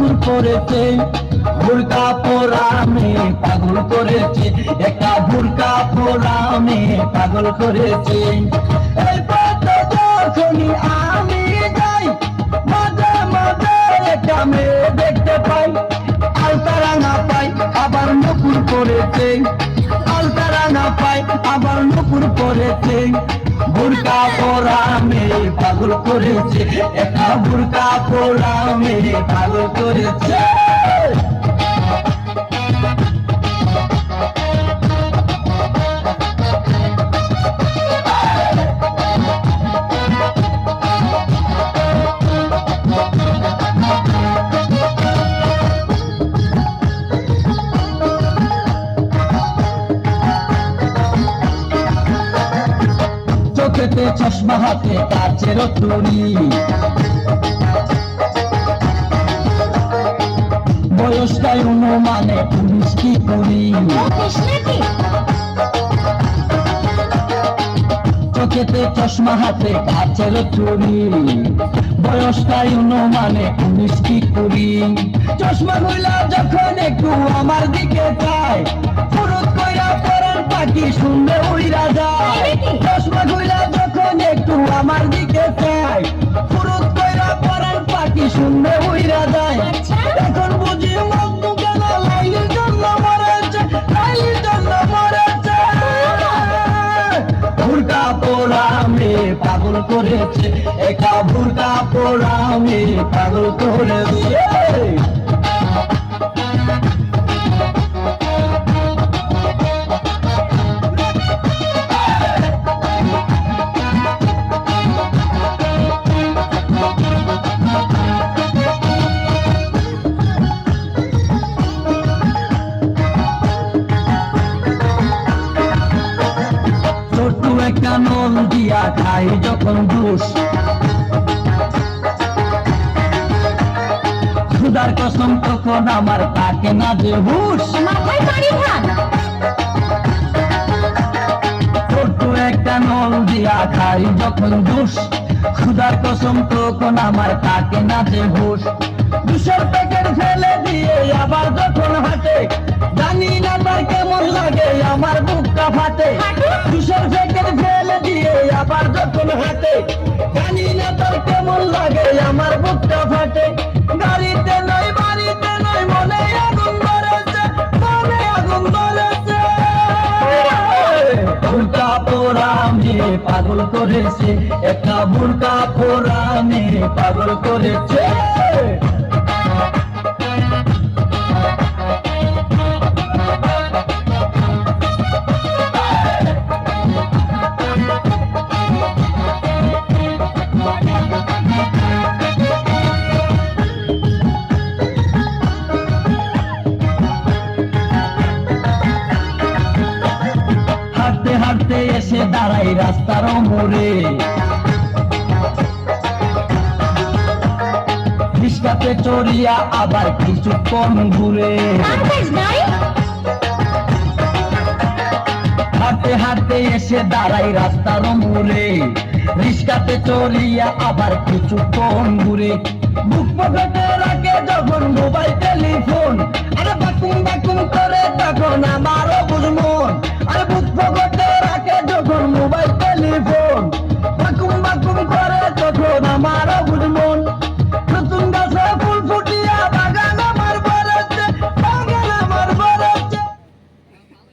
নুপুর পরেছে, বুরকা পরা মেয়ে পাগল করেছে, একটা বুরকা পরা মেয়ে পাগল করেছে। এই পথে যখনই আমি যাই, মাঝে মাঝে একটা মেয়ে দেখতে পাই, আলতা রাঙা পাই আবার নুপুর পরেছে, আলতা রাঙা পাই আবার নুপুর পরেছে। বুরকা পরা মেয়ে পাগল করেছে, একটা বুরকা পরা মেয়ে পাগল করেছে। চোখেতে চশমা হাতে কাচের তরি, বয়সটাই অনুমানে 19 কি 20। চোখেতে চশমা হাতে কাচের তরি, বয়সটাই অনুমানে 19 কি 20। চশমা খুইলা যখন একটু আমার দিকে চায়, ফুরুত কইরা পরার পাখি শুনলে উইরা যায়। চশমা খুইলা যখন একটু আমার দিকে চায়, ফুরুত কইরা পরার পাখি শুনলে উইরা যায়। এখন বুঝি মগ্ন কেন লাইলির জন্য মরেছে, লাইলির জন্য মরেছে। বুরকা পরা মেয়ে পাগল করেছে, একটা বুরকা পরা মেয়ে পাগল করেছে। একটা নল দিয়া খাই যখন জুস, খুদার কসম তখন আমার তাকে না যে হুশ। ছোট্ট একটা নল দিয়া খাই যখন জুস, খুদার কসম তখন আমার তাকে না যে হুশ। 200 প্যাকেট ফেলে দিয়ে আবার যখন হাঁটে, জানি না তার কেমন লাগে আমার বুকটা ফাটে। 200 প্যাকেট ফেলে দিয়ে আবার যখন হাঁটে, জানি না তার কেমন লাগে আমার বুকটা ফাটে। গাড়িতে নয় বাড়িতে নয় মনে আগুন ধরেছে, মনে আগুন ধরেছে। বুরকা পরা মেয়ে পাগল করেছে, একটা বুরকা পরা মেয়ে পাগল করেছে। হাঁটতে হাঁটতে এসে দাঁড়াই রাস্তার মোড়ে, রিস্কাতে চড়িয়া আবার কিছুক্ষণ ঘুরে। হাঁটতে হাঁটতে এসে দাঁড়াই রাস্তার মোড়ে, রিস্কাতে চড়িয়া আবার কিছুক্ষণ ঘুরে। বুক পকেটে রাখে যখন মোবাইল টেলিফোন, আরে বাকুম বাকুম করে তখন আমার